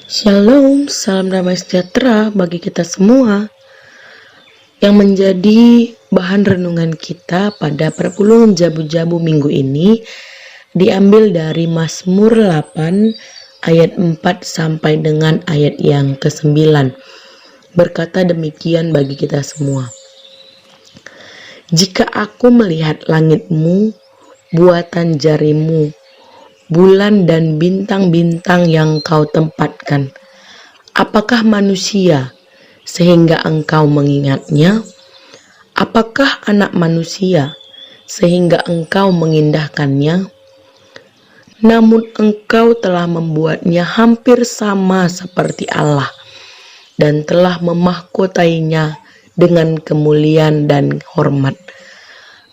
Shalom, salam damai sejahtera bagi kita semua yang menjadi bahan renungan kita pada perpuluhan Jabu-Jabu minggu ini diambil dari Mazmur 8 ayat 4 sampai dengan ayat yang ke-9. Berkata demikian bagi kita semua. Jika aku melihat langitmu, buatan jarimu, bulan dan bintang-bintang yang kau tempatkan, apakah manusia sehingga engkau mengingatnya? Apakah anak manusia sehingga engkau mengindahkannya? Namun engkau telah membuatnya hampir sama seperti Allah dan telah memahkotainya dengan kemuliaan dan hormat.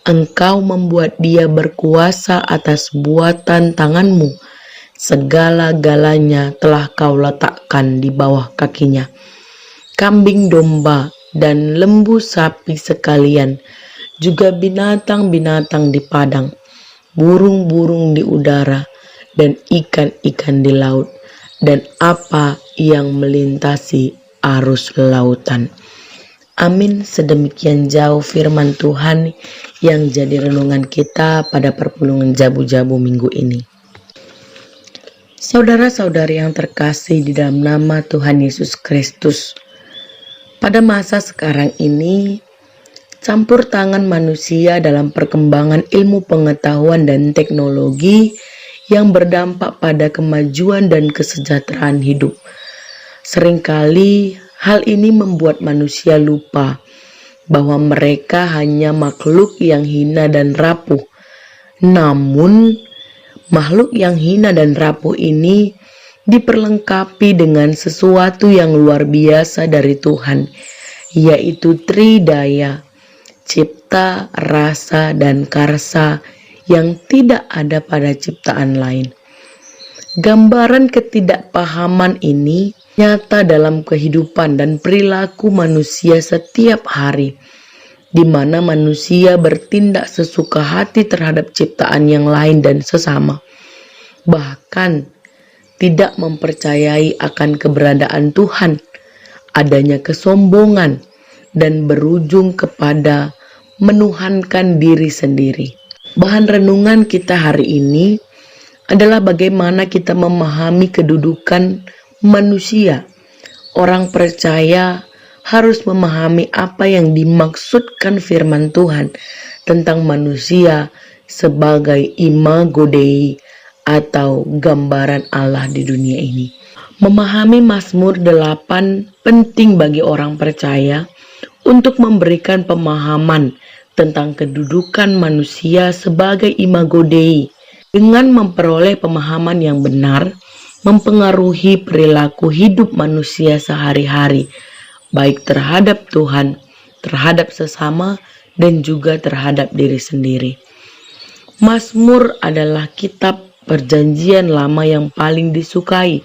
Engkau membuat dia berkuasa atas buatan tanganmu. Segala-galanya telah kau letakkan di bawah kakinya. Kambing domba dan lembu sapi sekalian, juga binatang-binatang di padang, burung-burung di udara, dan ikan-ikan di laut, dan apa yang melintasi arus lautan. Amin. Sedemikian jauh firman Tuhan yang jadi renungan kita pada perpuluhan Jabu-Jabu minggu ini. Saudara-saudari yang terkasih di dalam nama Tuhan Yesus Kristus, pada masa sekarang ini, campur tangan manusia dalam perkembangan ilmu pengetahuan dan teknologi yang berdampak pada kemajuan dan kesejahteraan hidup. Seringkali hal ini membuat manusia lupa bahwa mereka hanya makhluk yang hina dan rapuh. Namun, makhluk yang hina dan rapuh ini diperlengkapi dengan sesuatu yang luar biasa dari Tuhan, yaitu Tridaya, cipta, rasa, dan karsa yang tidak ada pada ciptaan lain. Gambaran ketidakpahaman ini nyata dalam kehidupan dan perilaku manusia setiap hari, di mana manusia bertindak sesuka hati terhadap ciptaan yang lain dan sesama. Bahkan tidak mempercayai akan keberadaan Tuhan, adanya kesombongan, dan berujung kepada menuhankan diri sendiri. Bahan renungan kita hari ini adalah bagaimana kita memahami kedudukan manusia. Orang percaya harus memahami apa yang dimaksudkan firman Tuhan tentang manusia sebagai imago Dei atau gambaran Allah di dunia ini. Memahami Mazmur 8 penting bagi orang percaya untuk memberikan pemahaman tentang kedudukan manusia sebagai imago Dei. Dengan memperoleh pemahaman yang benar, mempengaruhi perilaku hidup manusia sehari-hari, baik terhadap Tuhan, terhadap sesama, dan juga terhadap diri sendiri. Mazmur adalah kitab Perjanjian Lama yang paling disukai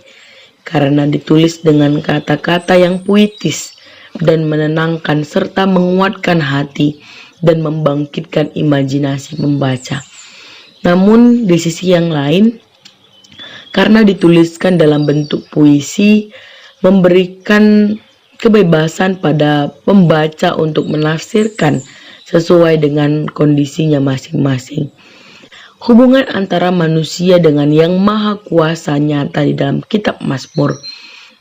karena ditulis dengan kata-kata yang puitis dan menenangkan serta menguatkan hati dan membangkitkan imajinasi membaca. Namun di sisi yang lain, karena dituliskan dalam bentuk puisi, memberikan kebebasan pada pembaca untuk menafsirkan sesuai dengan kondisinya masing-masing. Hubungan antara manusia dengan Yang Maha Kuasa nyata di dalam kitab Mazmur,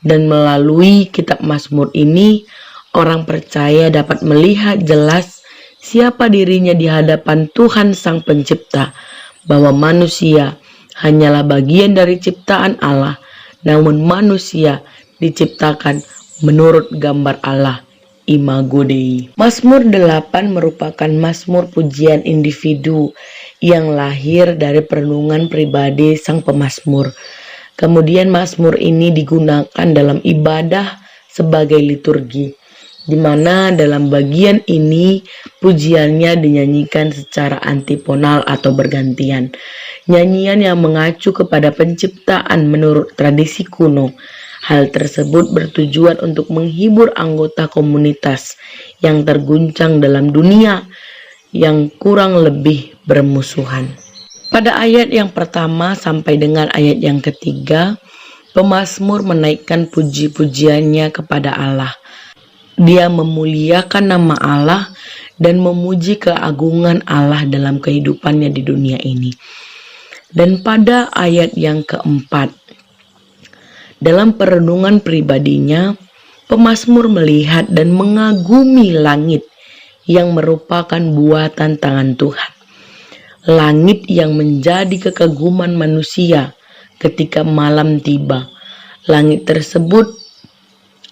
dan melalui kitab Mazmur ini orang percaya dapat melihat jelas siapa dirinya di hadapan Tuhan Sang Pencipta, bahwa manusia hanyalah bagian dari ciptaan Allah, namun manusia diciptakan menurut gambar Allah, imago Dei. Mazmur 8 merupakan mazmur pujian individu yang lahir dari perenungan pribadi sang pemazmur. Kemudian mazmur ini digunakan dalam ibadah sebagai liturgi, di mana dalam bagian ini pujiannya dinyanyikan secara antifonal atau bergantian. Nyanyian yang mengacu kepada penciptaan menurut tradisi kuno. Hal tersebut bertujuan untuk menghibur anggota komunitas yang terguncang dalam dunia yang kurang lebih bermusuhan. Pada ayat yang pertama sampai dengan ayat yang ketiga, Pemazmur menaikkan puji-pujiannya kepada Allah. Dia memuliakan nama Allah dan memuji keagungan Allah dalam kehidupannya di dunia ini. Dan pada ayat yang keempat, dalam perenungan pribadinya, pemazmur melihat dan mengagumi langit yang merupakan buatan tangan Tuhan. Langit yang menjadi kekaguman manusia ketika malam tiba. Langit tersebut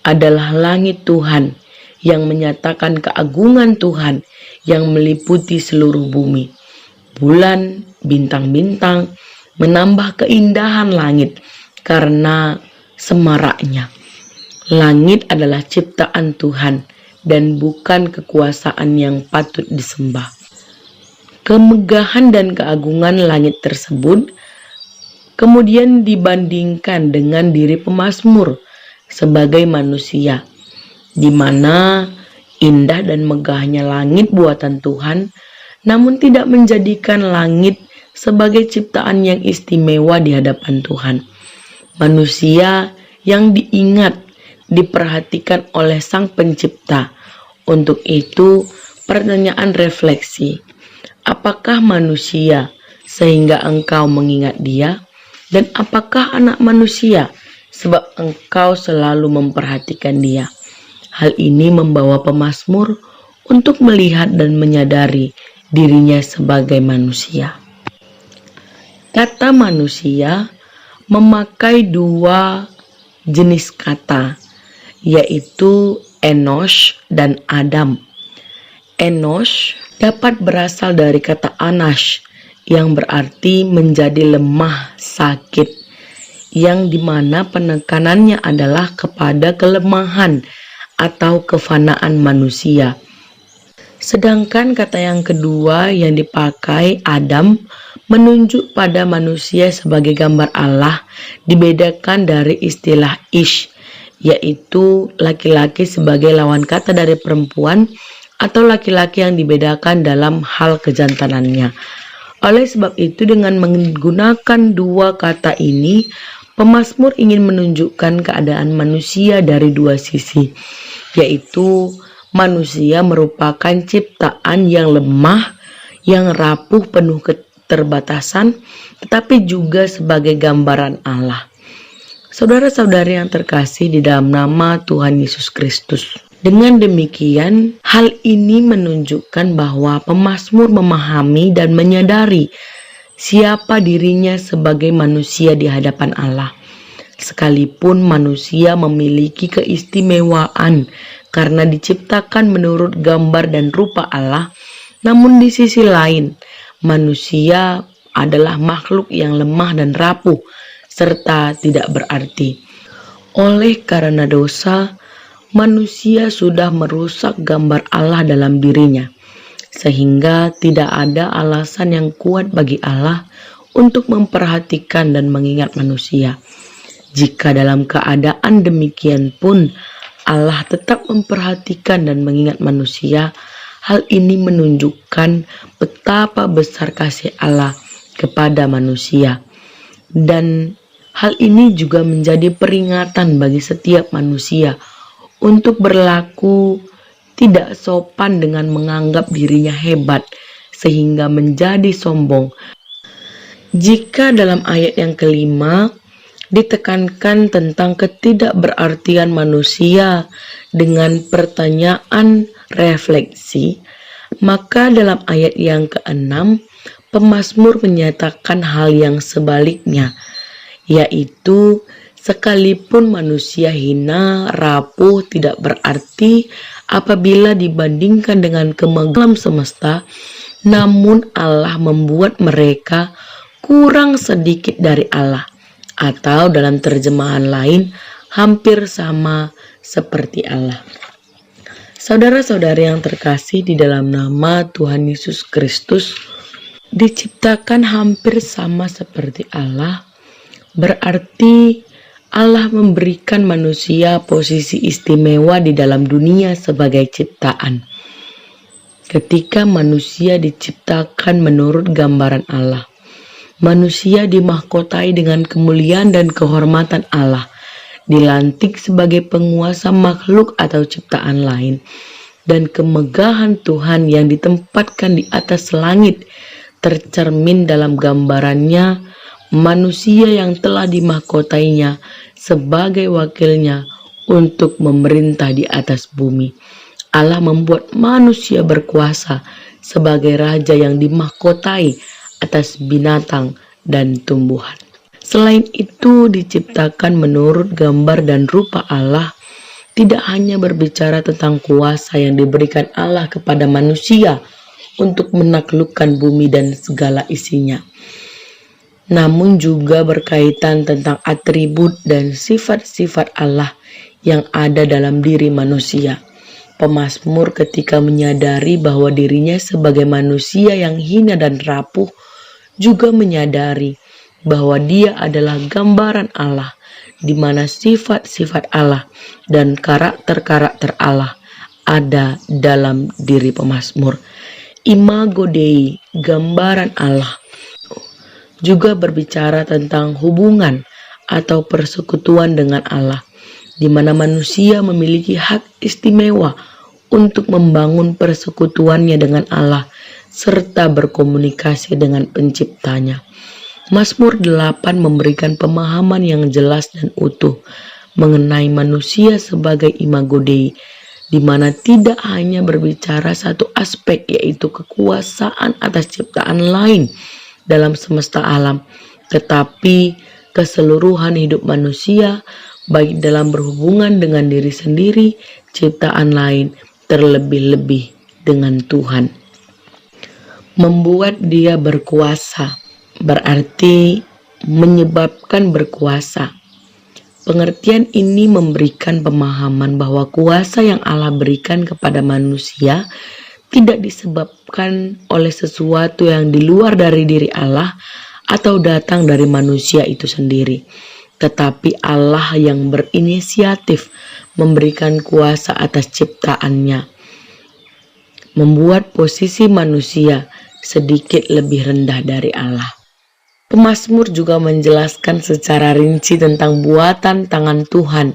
adalah langit Tuhan yang menyatakan keagungan Tuhan yang meliputi seluruh bumi. Bulan, bintang-bintang menambah keindahan langit karena semaraknya. Langit adalah ciptaan Tuhan dan bukan kekuasaan yang patut disembah. Kemegahan dan keagungan langit tersebut kemudian dibandingkan dengan diri pemazmur sebagai manusia, di mana indah dan megahnya langit buatan Tuhan, namun tidak menjadikan langit sebagai ciptaan yang istimewa di hadapan Tuhan. Manusia yang diingat, diperhatikan oleh Sang Pencipta. Untuk itu, pertanyaan refleksi, apakah manusia sehingga engkau mengingat dia? Dan apakah anak manusia sebab engkau selalu memperhatikan dia? Hal ini membawa pemazmur untuk melihat dan menyadari dirinya sebagai manusia. Kata manusia memakai dua jenis kata, yaitu Enosh dan Adam. Enosh dapat berasal dari kata Anash yang berarti menjadi lemah, sakit, yang dimana penekanannya adalah kepada kelemahan atau kefanaan manusia. Sedangkan kata yang kedua yang dipakai Adam menunjuk pada manusia sebagai gambar Allah, dibedakan dari istilah Ish, yaitu laki-laki sebagai lawan kata dari perempuan atau laki-laki yang dibedakan dalam hal kejantanannya. Oleh sebab itu, dengan menggunakan dua kata ini, pemazmur ingin menunjukkan keadaan manusia dari dua sisi, yaitu manusia merupakan ciptaan yang lemah, yang rapuh, penuh keterbatasan, tetapi juga sebagai gambaran Allah. Saudara-saudari yang terkasih di dalam nama Tuhan Yesus Kristus, dengan demikian, hal ini menunjukkan bahwa pemazmur memahami dan menyadari siapa dirinya sebagai manusia di hadapan Allah. Sekalipun manusia memiliki keistimewaan karena diciptakan menurut gambar dan rupa Allah, namun di sisi lain, manusia adalah makhluk yang lemah dan rapuh, serta tidak berarti. Oleh karena dosa, manusia sudah merusak gambar Allah dalam dirinya, sehingga tidak ada alasan yang kuat bagi Allah untuk memperhatikan dan mengingat manusia. Jika dalam keadaan demikian pun Allah tetap memperhatikan dan mengingat manusia, hal ini menunjukkan betapa besar kasih Allah kepada manusia. Dan hal ini juga menjadi peringatan bagi setiap manusia untuk berlaku tidak sopan dengan menganggap dirinya hebat sehingga menjadi sombong. Jika dalam ayat yang kelima ditekankan tentang ketidakberartian manusia dengan pertanyaan refleksi, maka dalam ayat yang keenam pemazmur menyatakan hal yang sebaliknya, yaitu sekalipun manusia hina, rapuh, tidak berarti apabila dibandingkan dengan kemegahan semesta, namun Allah membuat mereka kurang sedikit dari Allah, atau dalam terjemahan lain, hampir sama seperti Allah. Saudara-saudari yang terkasih di dalam nama Tuhan Yesus Kristus, diciptakan hampir sama seperti Allah, berarti Allah memberikan manusia posisi istimewa di dalam dunia sebagai ciptaan. Ketika manusia diciptakan menurut gambaran Allah, Manusia dimahkotai dengan kemuliaan dan kehormatan Allah, dilantik sebagai penguasa makhluk atau ciptaan lain, dan kemegahan Tuhan yang ditempatkan di atas langit tercermin dalam gambarannya, manusia yang telah dimahkotainya sebagai wakilnya untuk memerintah di atas bumi. Allah membuat manusia berkuasa sebagai raja yang dimahkotai atas binatang dan tumbuhan. Selain itu, diciptakan menurut gambar dan rupa Allah, tidak hanya berbicara tentang kuasa yang diberikan Allah kepada manusia untuk menaklukkan bumi dan segala isinya, namun juga berkaitan tentang atribut dan sifat-sifat Allah yang ada dalam diri manusia. Pemazmur ketika menyadari bahwa dirinya sebagai manusia yang hina dan rapuh, juga menyadari bahwa dia adalah gambaran Allah, di mana sifat-sifat Allah dan karakter-karakter Allah ada dalam diri pemazmur. Imago Dei, gambaran Allah, juga berbicara tentang hubungan atau persekutuan dengan Allah, di mana manusia memiliki hak istimewa untuk membangun persekutuannya dengan Allah serta berkomunikasi dengan penciptanya. Mazmur 8 memberikan pemahaman yang jelas dan utuh mengenai manusia sebagai imago Dei, di mana tidak hanya berbicara satu aspek, yaitu kekuasaan atas ciptaan lain dalam semesta alam, tetapi keseluruhan hidup manusia, baik dalam berhubungan dengan diri sendiri, ciptaan lain, terlebih-lebih dengan Tuhan. Membuat dia berkuasa berarti menyebabkan berkuasa. Pengertian ini memberikan pemahaman bahwa kuasa yang Allah berikan kepada manusia tidak disebabkan oleh sesuatu yang di luar dari diri Allah atau datang dari manusia itu sendiri, tetapi Allah yang berinisiatif memberikan kuasa atas ciptaannya, membuat posisi manusia sedikit lebih rendah dari Allah. Pemazmur juga menjelaskan secara rinci tentang buatan tangan Tuhan,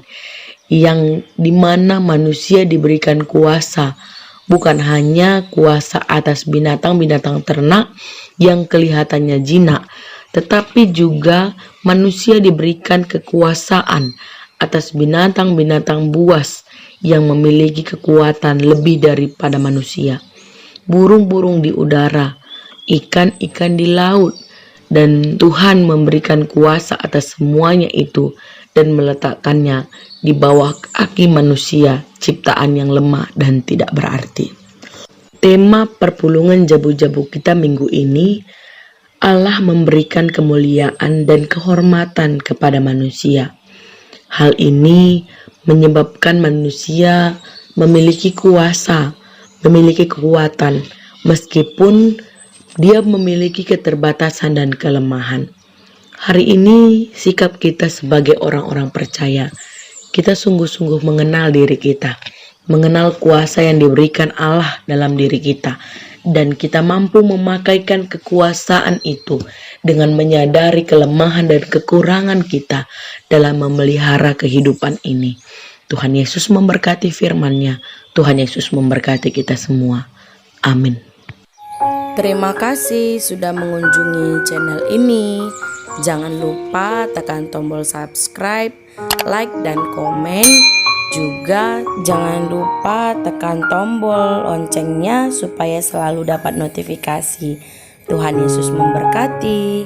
yang dimana manusia diberikan kuasa, bukan hanya kuasa atas binatang-binatang ternak yang kelihatannya jinak, tetapi juga manusia diberikan kekuasaan atas binatang-binatang buas yang memiliki kekuatan lebih daripada manusia. Burung-burung di udara, ikan-ikan di laut, dan Tuhan memberikan kuasa atas semuanya itu dan meletakkannya di bawah kaki manusia, ciptaan yang lemah dan tidak berarti. Tema perpulungan jabu-jabu kita minggu ini, Allah memberikan kemuliaan dan kehormatan kepada manusia. Hal ini menyebabkan manusia memiliki kuasa, memiliki kekuatan, meskipun dia memiliki keterbatasan dan kelemahan. Hari ini sikap kita sebagai orang-orang percaya, kita sungguh-sungguh mengenal diri kita, mengenal kuasa yang diberikan Allah dalam diri kita, dan kita mampu memakaikan kekuasaan itu dengan menyadari kelemahan dan kekurangan kita dalam memelihara kehidupan ini. Tuhan Yesus memberkati firman-Nya. Tuhan Yesus memberkati kita semua. Amin. Terima kasih sudah mengunjungi channel ini. Jangan lupa tekan tombol subscribe, like, dan komen. Juga jangan lupa tekan tombol loncengnya supaya selalu dapat notifikasi. Tuhan Yesus memberkati.